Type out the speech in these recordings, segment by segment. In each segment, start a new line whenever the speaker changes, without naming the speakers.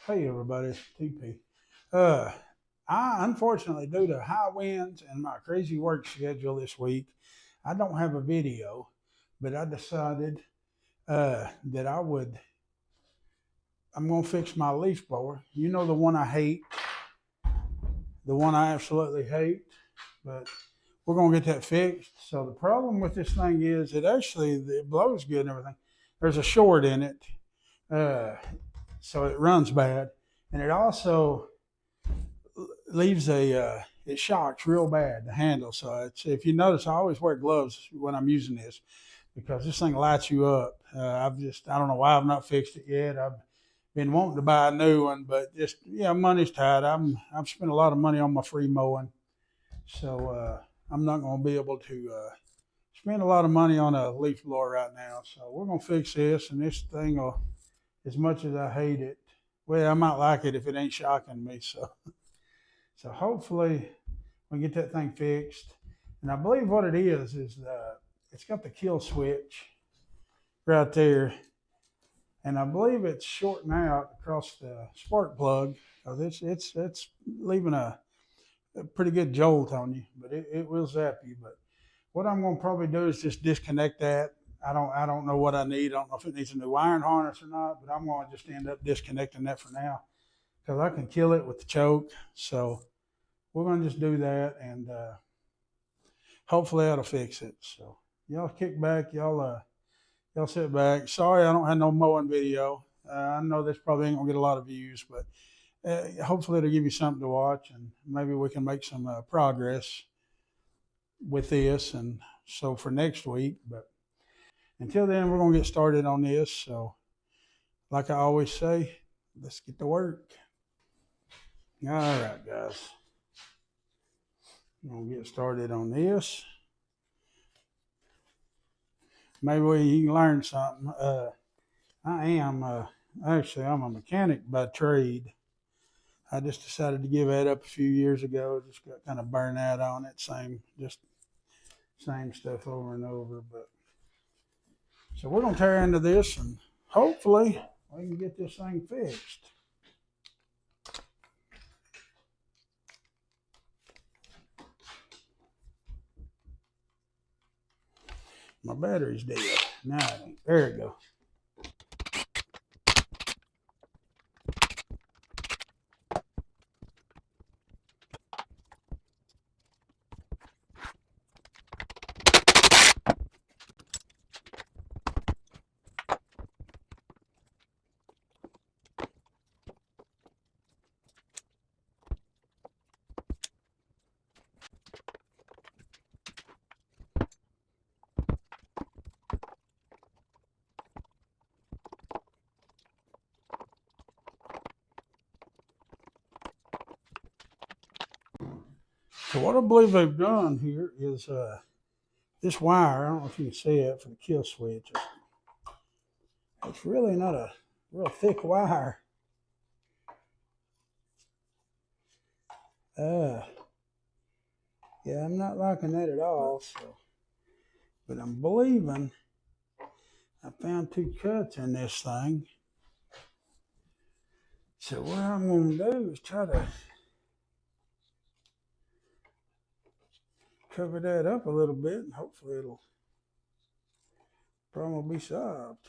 Hey everybody, TP. Uh, I unfortunately, due to high winds and my crazy work schedule this week, I don't have a video. But I decided that I'm gonna fix my leaf blower. You know the one I hate, the one I absolutely hate. But we're gonna get that fixed. So the problem with this thing is it blows good and everything. There's a short in it, uh, so it runs bad, and it also leaves it shocks real bad, the handle. So if you notice, I always wear gloves when I'm using this because this thing lights you up. I don't know why I've not fixed it yet. I've been wanting to buy a new one, but just money's tight. I've spent a lot of money on my free mowing, so I'm not going to be able to spend a lot of money on a leaf blower right now. So we're going to fix this, and this thing will, as much as I hate it, well, I might like it if it ain't shocking me. So hopefully we get that thing fixed. And I believe what it is it's got the kill switch right there, and I believe it's shorting out across the spark plug because it's leaving a pretty good jolt on you, but it will zap you. But what I'm going to probably do is just disconnect that. I don't know what I need. I don't know if it needs a new iron harness or not, but I'm going to just end up disconnecting that for now because I can kill it with the choke. So we're going to just do that, and hopefully that'll fix it. So y'all kick back, y'all sit back. Sorry I don't have no mowing video. I know this probably ain't gonna get a lot of views, but hopefully it'll give you something to watch, and maybe we can make some progress with this. And so for next week, but until then, we're gonna get started on this. So, like I always say, let's get to work. All right, guys. I'm gonna get started on this. Maybe you can learn something. I'm a mechanic by trade. I just decided to give that up a few years ago. Just got kind of burned out on it. Same stuff over and over. But so we're gonna tear into this, and hopefully we can get this thing fixed. My battery's dead. Now it ain't. There we go. So what I believe they've done here is this wire. I don't know if you can see it for the kill switch. It's really not a real thick wire. Yeah, I'm not liking that at all. So, but I'm believing I found two cuts in this thing. So what I'm going to do is try to cover that up a little bit, and hopefully it'll probably be solved.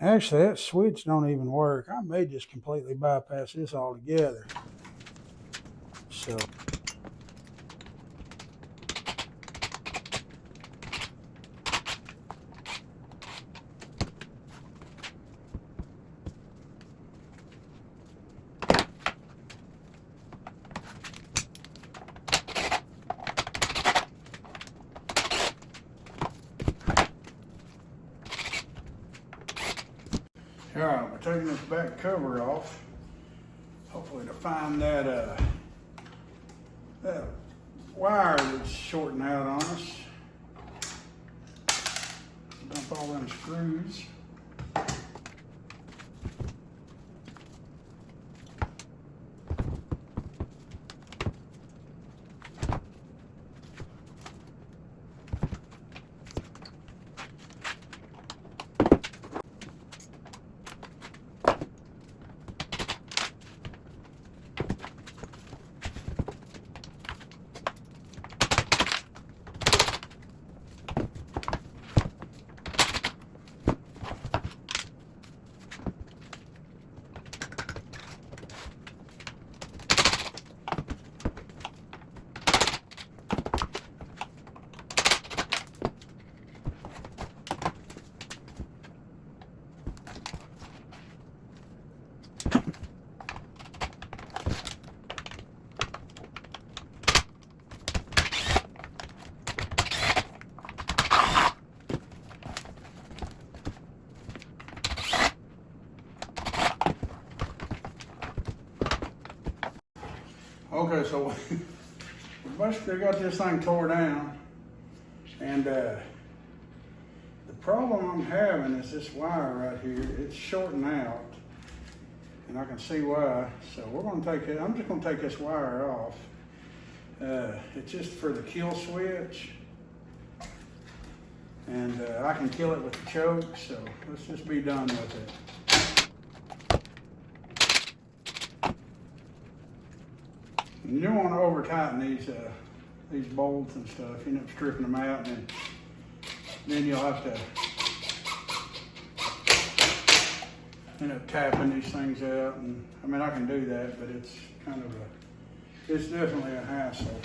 Actually, that switch don't even work. I may just completely bypass this altogether. So all right, we're taking this back cover off. Hopefully to find that wire that's shorting out on us. Dump all them screws. so we basically got this thing tore down, and the problem I'm having is this wire right here. It's shorting out, and I can see why. So we're going to take it. I'm just going to take this wire off. It's just for the kill switch, and I can kill it with the choke. So let's just be done with it. You don't want to over tighten these bolts and stuff. You end up stripping them out, and then you'll have to end up tapping these things out. And I mean, I can do that, but it's kind of it's definitely a hassle.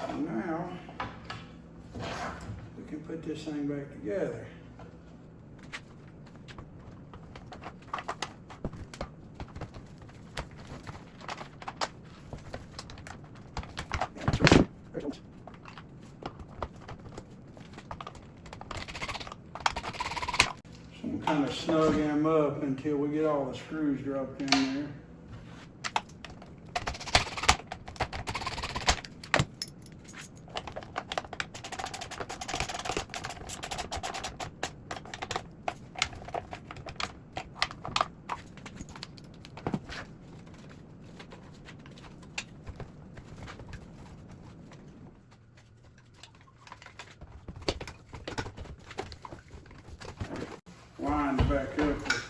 So now we can put this thing back together. Kind of snug them up until we get all the screws dropped in there. Wind back up with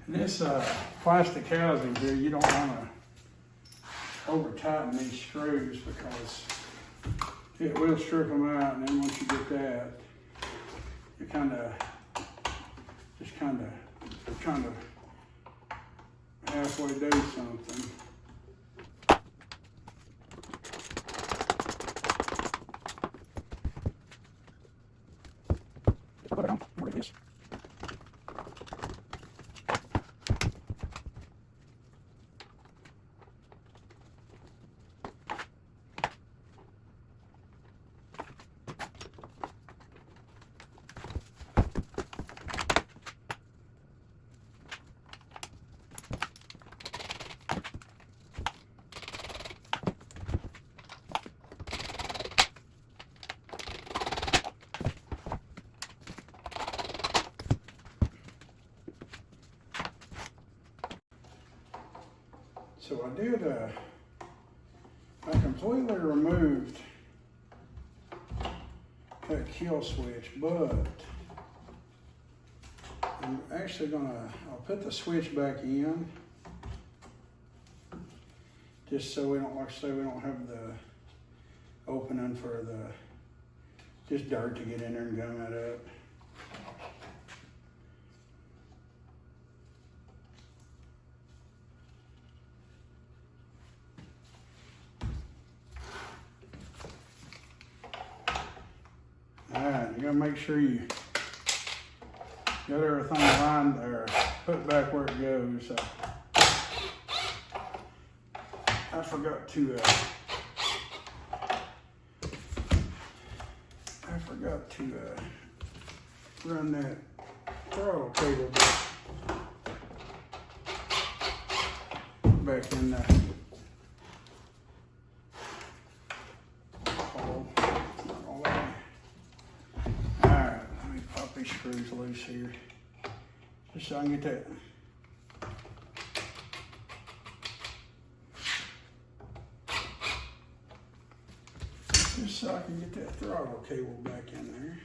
this plastic housing here. You don't want to over tighten these screws because it will strip them out, and then once you get that, you kind of trying to halfway do something. Put it on. Where it is. So I did, I completely removed that kill switch, but I'm actually I'll put the switch back in, just so we don't, like I say, we don't have the opening for just dirt to get in there and gum it up. Alright, you gotta make sure you got everything lined or put back where it goes. I forgot to run that throttle cable back in there. Screws loose here, just so I can get that. Just so I can get that throttle cable back in there.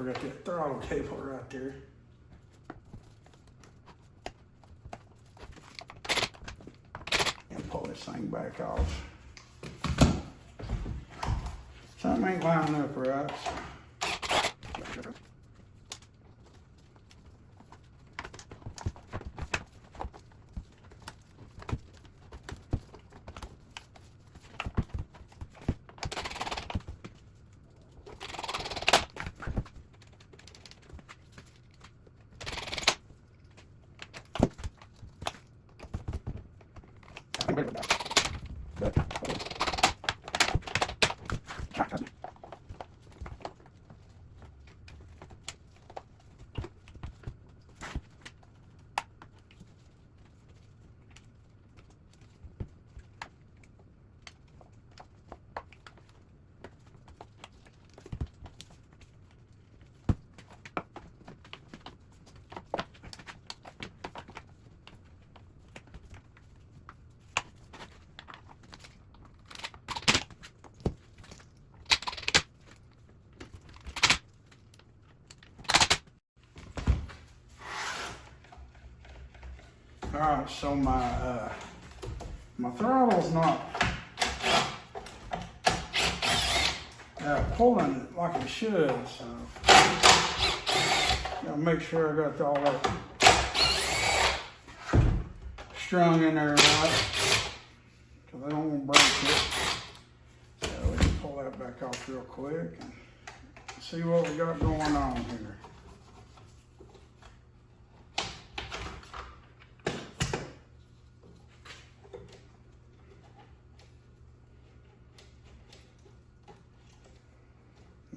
forgot that throttle cable right there. And pull this thing back off. Something ain't lining up right. All right, so my throttle's not pulling it like it should, so gotta make sure I got all that strung in there right, because I don't want to break it. So we can pull that back off real quick and see what we got going on here.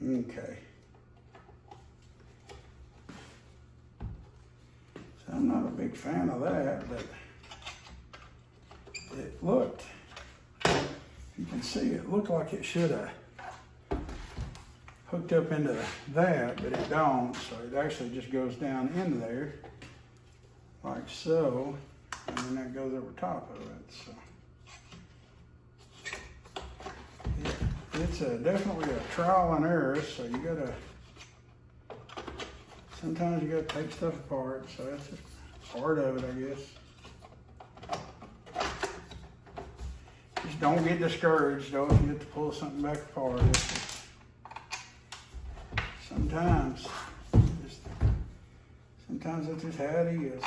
Okay. So I'm not a big fan of that, but it looked, you can see it looked like it should have hooked up into that, but it don't. So it actually just goes down into there like so, and then that goes over top of it. So yeah. It's definitely a trial and error, so you gotta, sometimes you gotta take stuff apart, so that's just part of it, I guess. Just don't get discouraged though if you get to pull something back apart. Sometimes that's just how it is.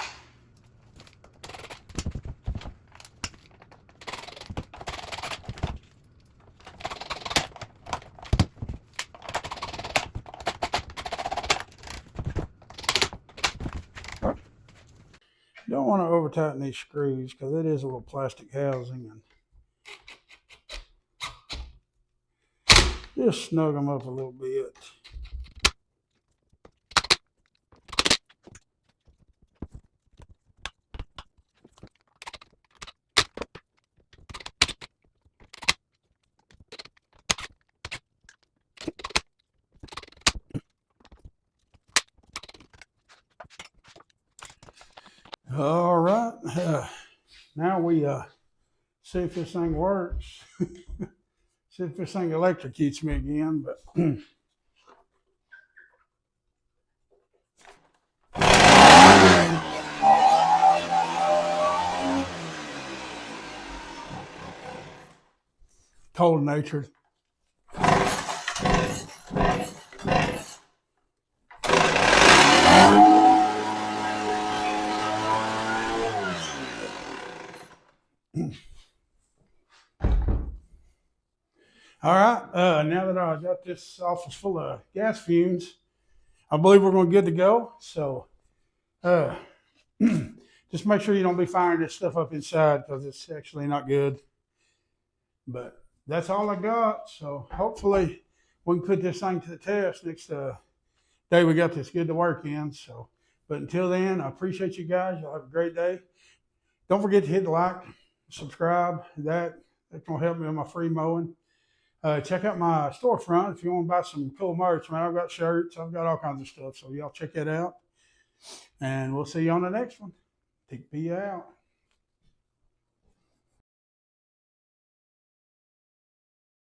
You don't want to over tighten these screws because it is a little plastic housing, and just snug them up a little bit. All right, now we see if this thing works. See if this thing electrocutes me again, but cold natured. All right, now that I got this office full of gas fumes, I believe we're going to good to go. So just make sure you don't be firing this stuff up inside because it's actually not good. But that's all I got. So hopefully we can put this thing to the test next day we got this good to work in. So, but until then, I appreciate you guys. Y'all have a great day. Don't forget to hit the like, subscribe. That's going to help me with my free mowing. Check out my storefront if you want to buy some cool merch, man. I've got shirts. I've got all kinds of stuff. So y'all check that out. And we'll see you on the next one. TP out.